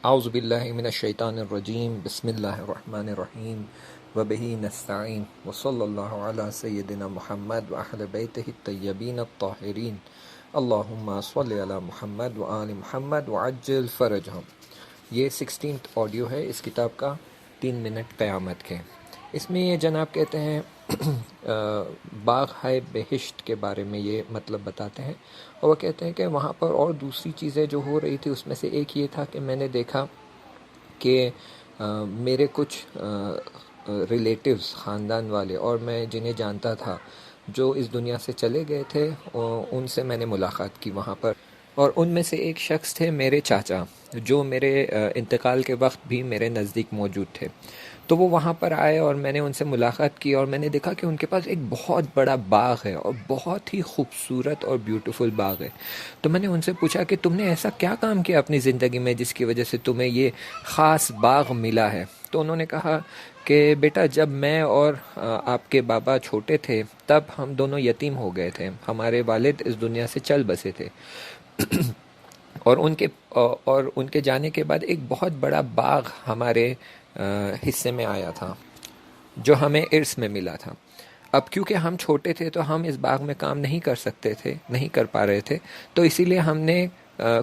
اعوذ باللہ من الشیطان الرجیم بسم اللہ الرحمن الرحیم وبہ نستعین وصلی اللہ علی سیدنا محمد واہل بیتہ الطیبین الطاہرین اللہم صلی علی محمد وآل محمد وعجل فرجہم۔ یہ 16th آڈیو ہے اس کتاب کا 3 منٹ قیامت کے۔ اس میں یہ جناب کہتے ہیں باغ ہے بہشت کے بارے میں یہ مطلب بتاتے ہیں، اور وہ کہتے ہیں کہ وہاں پر اور دوسری چیزیں جو ہو رہی تھی اس میں سے ایک یہ تھا کہ میں نے دیکھا کہ میرے کچھ ریلیٹیوز خاندان والے اور میں جنہیں جانتا تھا جو اس دنیا سے چلے گئے تھے، ان سے میں نے ملاقات کی وہاں پر، اور ان میں سے ایک شخص تھے میرے چاچا جو میرے انتقال کے وقت بھی میرے نزدیک موجود تھے۔ تو وہ وہاں پر آئے اور میں نے ان سے ملاقات کی، اور میں نے دیکھا کہ ان کے پاس ایک بہت بڑا باغ ہے اور بہت ہی خوبصورت اور بیوٹیفل باغ ہے۔ تو میں نے ان سے پوچھا کہ تم نے ایسا کیا کام کیا اپنی زندگی میں جس کی وجہ سے تمہیں یہ خاص باغ ملا ہے؟ تو انہوں نے کہا کہ بیٹا، جب میں اور آپ کے بابا چھوٹے تھے تب ہم دونوں یتیم ہو گئے تھے، ہمارے والد اس دنیا سے چل بسے تھے اور ان کے جانے کے بعد ایک بہت بڑا باغ ہمارے حصے میں آیا تھا جو ہمیں ارث میں ملا تھا۔ اب کیونکہ ہم چھوٹے تھے تو ہم اس باغ میں کام نہیں کر سکتے تھے، نہیں کر پا رہے تھے، تو اسی لیے ہم نے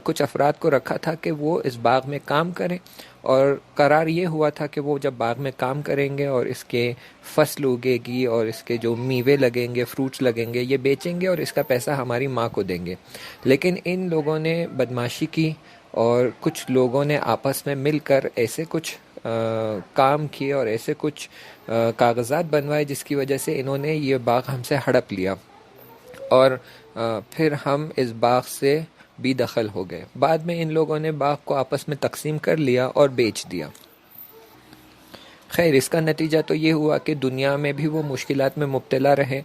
کچھ افراد کو رکھا تھا کہ وہ اس باغ میں کام کریں، اور قرار یہ ہوا تھا کہ وہ جب باغ میں کام کریں گے اور اس کے فصل اگے گی اور اس کے جو میوے لگیں گے، فروٹس لگیں گے، یہ بیچیں گے اور اس کا پیسہ ہماری ماں کو دیں گے۔ لیکن ان لوگوں نے بدمعاشی کی اور کچھ لوگوں نے آپس میں مل کر ایسے کچھ کام کیے اور ایسے کچھ کاغذات بنوائے جس کی وجہ سے انہوں نے یہ باغ ہم سے ہڑپ لیا، اور پھر ہم اس باغ سے بے دخل ہو گئے۔ بعد میں ان لوگوں نے باغ کو آپس میں تقسیم کر لیا اور بیچ دیا۔ خیر، اس کا نتیجہ تو یہ ہوا کہ دنیا میں بھی وہ مشکلات میں مبتلا رہے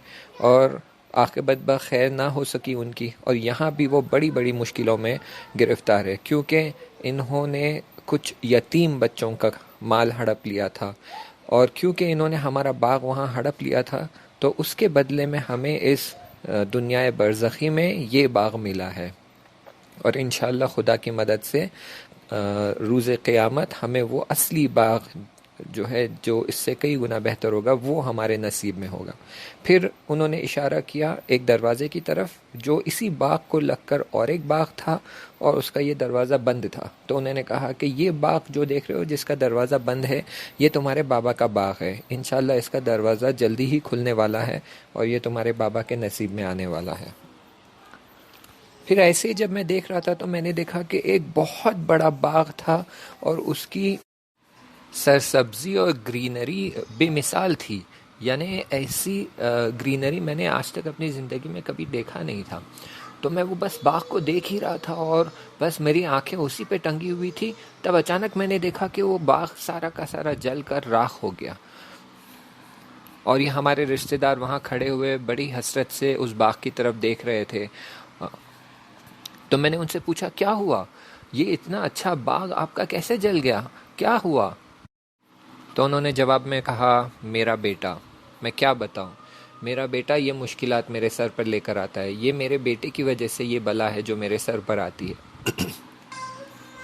اور عاقبت بخیر نہ ہو سکی ان کی، اور یہاں بھی وہ بڑی بڑی مشکلوں میں گرفتار ہے، کیونکہ انہوں نے کچھ یتیم بچوں کا مال ہڑپ لیا تھا، اور کیونکہ انہوں نے ہمارا باغ وہاں ہڑپ لیا تھا تو اس کے بدلے میں ہمیں اس دنیا برزخی میں یہ باغ ملا ہے، اور انشاءاللہ خدا کی مدد سے روز قیامت ہمیں وہ اصلی باغ جو ہے، جو اس سے کئی گنا بہتر ہوگا، وہ ہمارے نصیب میں ہوگا۔ پھر انہوں نے اشارہ کیا ایک دروازے کی طرف جو اسی باغ کو لگ کر اور ایک باغ تھا، اور اس کا یہ دروازہ بند تھا۔ تو انہوں نے کہا کہ یہ باغ جو دیکھ رہے ہو جس کا دروازہ بند ہے، یہ تمہارے بابا کا باغ ہے، انشاءاللہ اس کا دروازہ جلدی ہی کھلنے والا ہے اور یہ تمہارے بابا کے نصیب میں آنے والا ہے۔ پھر ایسے ہی جب میں دیکھ رہا تھا تو میں نے دیکھا کہ ایک بہت بڑا باغ تھا، اور اس کی سرسبزی اور گرینری بے مثال تھی، یعنی ایسی گرینری میں نے آج تک اپنی زندگی میں کبھی دیکھا نہیں تھا۔ تو میں وہ بس باغ کو دیکھ ہی رہا تھا اور بس میری آنکھیں اسی پہ ٹنگی ہوئی تھی، تب اچانک میں نے دیکھا کہ وہ باغ سارا کا سارا جل کر راکھ ہو گیا، اور یہ ہمارے رشتہ دار وہاں کھڑے ہوئے بڑی حسرت سے اس باغ کی طرف دیکھ رہے تھے۔ تو میں نے ان سے پوچھا کیا ہوا، یہ اتنا اچھا باغ آپ کا کیسے جل گیا، کیا ہوا؟ تو انہوں نے جواب میں کہا، میرا بیٹا، میں کیا بتاؤں، میرا بیٹا یہ مشکلات میرے سر پر لے کر آتا ہے، یہ میرے بیٹے کی وجہ سے یہ بلا ہے جو میرے سر پر آتی ہے۔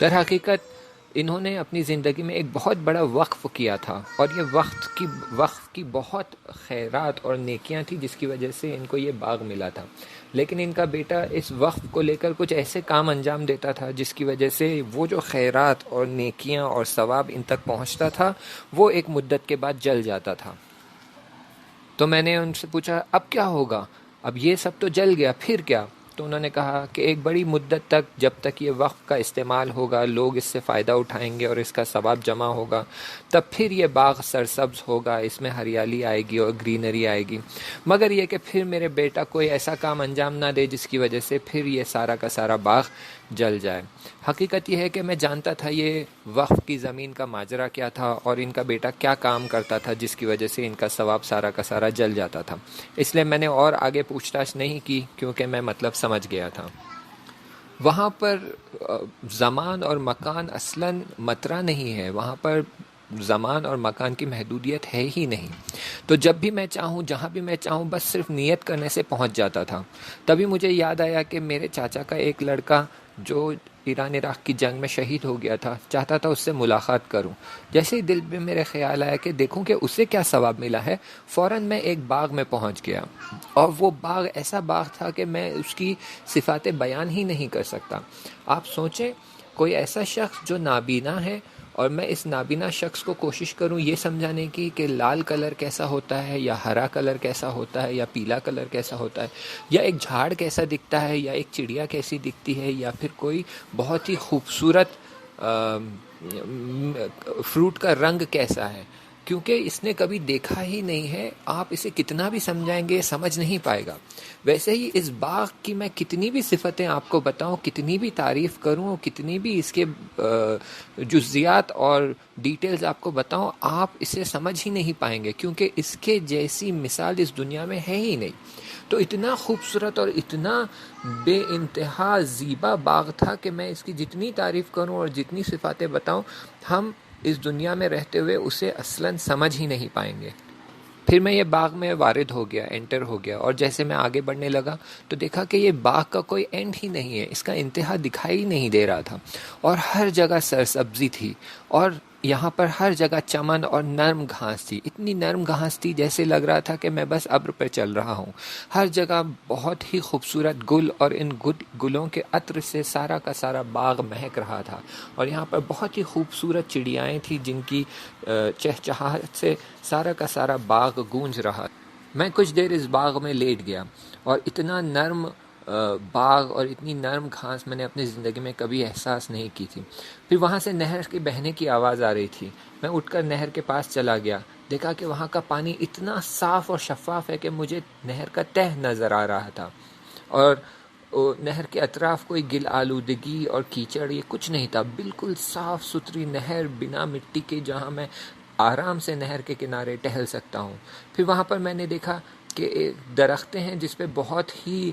در حقیقت انہوں نے اپنی زندگی میں ایک بہت بڑا وقف کیا تھا، اور یہ وقف کی بہت خیرات اور نیکیاں تھیں جس کی وجہ سے ان کو یہ باغ ملا تھا، لیکن ان کا بیٹا اس وقف کو لے کر کچھ ایسے کام انجام دیتا تھا جس کی وجہ سے وہ جو خیرات اور نیکیاں اور ثواب ان تک پہنچتا تھا وہ ایک مدت کے بعد جل جاتا تھا۔ تو میں نے ان سے پوچھا اب کیا ہوگا، اب یہ سب تو جل گیا، پھر کیا؟ تو انہوں نے کہا کہ ایک بڑی مدت تک، جب تک یہ وقت کا استعمال ہوگا، لوگ اس سے فائدہ اٹھائیں گے اور اس کا ثواب جمع ہوگا، تب پھر یہ باغ سرسبز ہوگا، اس میں ہریالی آئے گی اور گرینری آئے گی، مگر یہ کہ پھر میرے بیٹا کوئی ایسا کام انجام نہ دے جس کی وجہ سے پھر یہ سارا کا سارا باغ جل جائے۔ حقیقت یہ ہے کہ میں جانتا تھا یہ وقف کی زمین کا ماجرا کیا تھا اور ان کا بیٹا کیا کام کرتا تھا جس کی وجہ سے ان کا ثواب سارا کا سارا جل جاتا تھا، اس لیے میں نے اور آگے پوچھ تاچھ نہیں کی کیونکہ میں مطلب سمجھ گیا تھا۔ وہاں پر زمان اور مکان اصلاً مترا نہیں ہے، وہاں پر زمان اور مکان کی محدودیت ہے ہی نہیں، تو جب بھی میں چاہوں، جہاں بھی میں چاہوں، بس صرف نیت کرنے سے پہنچ جاتا تھا۔ تبھی مجھے یاد آیا کہ میرے چاچا کا ایک لڑکا جو ایران عراق کی جنگ میں شہید ہو گیا تھا، چاہتا تھا اس سے ملاقات کروں۔ جیسے ہی دل میں میرے خیال آیا کہ دیکھوں کہ اسے کیا ثواب ملا ہے، فوراً میں ایک باغ میں پہنچ گیا، اور وہ باغ ایسا باغ تھا کہ میں اس کی صفات بیان ہی نہیں کر سکتا۔ آپ سوچیں، کوئی ایسا شخص جو نابینا ہے، اور میں اس نابینا شخص کو کوشش کروں یہ سمجھانے کی کہ لال کلر کیسا ہوتا ہے، یا ہرا کلر کیسا ہوتا ہے، یا پیلا کلر کیسا ہوتا ہے، یا ایک جھاڑ کیسا دکھتا ہے، یا ایک چڑیا کیسی دکھتی ہے، یا پھر کوئی بہت ہی خوبصورت فروٹ کا رنگ کیسا ہے، کیونکہ اس نے کبھی دیکھا ہی نہیں ہے، آپ اسے کتنا بھی سمجھائیں گے سمجھ نہیں پائے گا۔ ویسے ہی اس باغ کی میں کتنی بھی صفتیں آپ کو بتاؤں، کتنی بھی تعریف کروں، کتنی بھی اس کے جزیات اور ڈیٹیلز آپ کو بتاؤں، آپ اسے سمجھ ہی نہیں پائیں گے، کیونکہ اس کے جیسی مثال اس دنیا میں ہے ہی نہیں۔ تو اتنا خوبصورت اور اتنا بے انتہا زیبا باغ تھا کہ میں اس کی جتنی تعریف کروں اور جتنی صفاتیں بتاؤں، ہم اس دنیا میں رہتے ہوئے اسے اصلاً سمجھ ہی نہیں پائیں گے۔ پھر میں یہ باغ میں وارد ہو گیا، انٹر ہو گیا، اور جیسے میں آگے بڑھنے لگا تو دیکھا کہ یہ باغ کا کوئی اینڈ ہی نہیں ہے، اس کا انتہا دکھائی نہیں دے رہا تھا، اور ہر جگہ سرسبزی تھی، اور یہاں پر ہر جگہ چمن اور نرم گھاس تھی، اتنی نرم گھاس تھی جیسے لگ رہا تھا کہ میں بس ابر پہ چل رہا ہوں۔ ہر جگہ بہت ہی خوبصورت گل، اور ان گلوں کے عطر سے سارا کا سارا باغ مہک رہا تھا، اور یہاں پر بہت ہی خوبصورت چڑیائیں تھیں جن کی چہچہاہٹ سے سارا کا سارا باغ گونج رہا۔ میں کچھ دیر اس باغ میں لیٹ گیا، اور اتنا نرم باغ اور اتنی نرم گھاس میں نے اپنی زندگی میں کبھی احساس نہیں کی تھی۔ پھر وہاں سے نہر کے بہنے کی آواز آ رہی تھی، میں اٹھ کر نہر کے پاس چلا گیا، دیکھا کہ وہاں کا پانی اتنا صاف اور شفاف ہے کہ مجھے نہر کا تہ نظر آ رہا تھا، اور نہر کے اطراف کوئی گل آلودگی اور کیچڑ یہ کچھ نہیں تھا، بالکل صاف ستھری نہر بنا مٹی کے، جہاں میں آرام سے نہر کے کنارے ٹہل سکتا ہوں۔ پھر وہاں پر میں نے دیکھا کہ درختیں ہیں جس پہ بہت ہی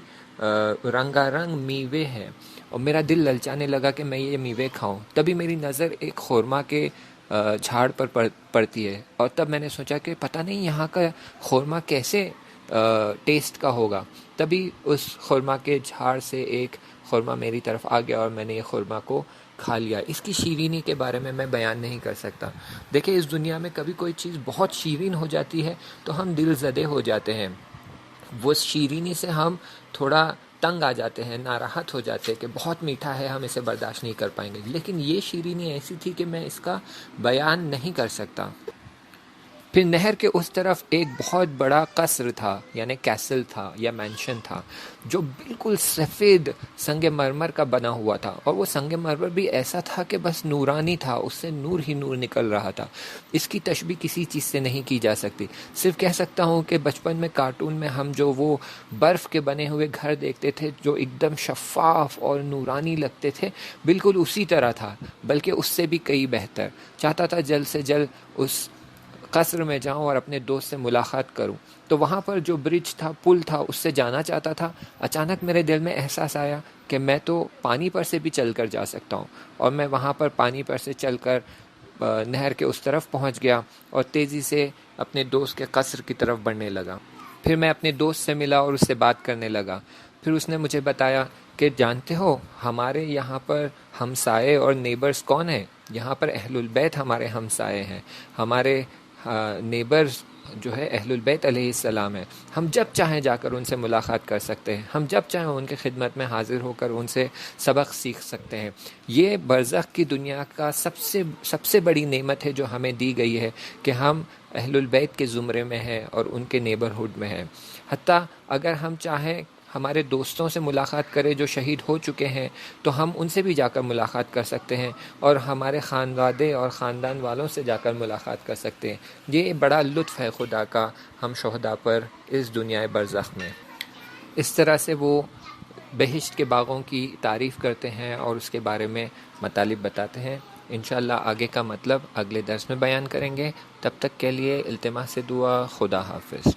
رنگا رنگ میوے ہیں، اور میرا دل للچانے لگا کہ میں یہ میوے کھاؤں۔ تبھی میری نظر ایک خورما کے جھاڑ پر پڑتی ہے، اور تب میں نے سوچا کہ پتہ نہیں یہاں کا خورما کیسے ٹیسٹ کا ہوگا۔ تبھی اس خورما کے جھاڑ سے ایک خورما میری طرف آ گیا، اور میں نے یہ خورما کو کھا لیا۔ اس کی شیرینی کے بارے میں بیان نہیں کر سکتا۔ دیکھیں، اس دنیا میں کبھی کوئی چیز بہت شیرین ہو جاتی ہے تو ہم دل زدے ہو جاتے ہیں، وہ شیرینی سے ہم تھوڑا تنگ آ جاتے ہیں، ناراحت ہو جاتے ہیں کہ بہت میٹھا ہے، ہم اسے برداشت نہیں کر پائیں گے، لیکن یہ شیرینی ایسی تھی کہ میں اس کا بیان نہیں کر سکتا۔ پھر نہر کے اس طرف ایک بہت بڑا قصر تھا، یعنی کیسل تھا یا مینشن تھا، جو بالکل سفید سنگ مرمر کا بنا ہوا تھا، اور وہ سنگ مرمر بھی ایسا تھا کہ بس نورانی تھا، اس سے نور ہی نور نکل رہا تھا۔ اس کی تشبیہ کسی چیز سے نہیں کی جا سکتی، صرف کہہ سکتا ہوں کہ بچپن میں کارٹون میں ہم جو وہ برف کے بنے ہوئے گھر دیکھتے تھے جو ایک دم شفاف اور نورانی لگتے تھے، بالکل اسی طرح تھا، بلکہ اس سے بھی کئی بہتر۔ چاہتا تھا جلد سے جلد اس قصر میں جاؤں اور اپنے دوست سے ملاقات کروں، تو وہاں پر جو برج تھا، پل تھا، اس سے جانا چاہتا تھا۔ اچانک میرے دل میں احساس آیا کہ میں تو پانی پر سے بھی چل کر جا سکتا ہوں، اور میں وہاں پر پانی پر سے چل کر نہر کے اس طرف پہنچ گیا، اور تیزی سے اپنے دوست کے قصر کی طرف بڑھنے لگا۔ پھر میں اپنے دوست سے ملا اور اس سے بات کرنے لگا۔ پھر اس نے مجھے بتایا کہ جانتے ہو ہمارے یہاں پر ہمسائے اور نیبرز کون ہیں؟ یہاں پر اہل البیت ہمارے ہمسائے ہیں، ہمارے نیبرز جو ہے اہل البیت علیہ السلام ہے، ہم جب چاہیں جا کر ان سے ملاقات کر سکتے ہیں، ہم جب چاہیں ان کی خدمت میں حاضر ہو کر ان سے سبق سیکھ سکتے ہیں۔ یہ برزخ کی دنیا کا سب سے بڑی نعمت ہے جو ہمیں دی گئی ہے کہ ہم اہل البیت کے زمرے میں ہیں اور ان کے نیبرہڈ میں ہیں۔ حتیٰ اگر ہم چاہیں ہمارے دوستوں سے ملاقات کریں جو شہید ہو چکے ہیں تو ہم ان سے بھی جا کر ملاقات کر سکتے ہیں، اور ہمارے خانوادے اور خاندان والوں سے جا کر ملاقات کر سکتے ہیں۔ یہ بڑا لطف ہے خدا کا ہم شہداء پر اس دنیا برزخ میں۔ اس طرح سے وہ بہشت کے باغوں کی تعریف کرتے ہیں اور اس کے بارے میں مطالب بتاتے ہیں۔ انشاءاللہ آگے کا مطلب اگلے درس میں بیان کریں گے۔ تب تک کے لیے التماس سے دعا، خدا حافظ۔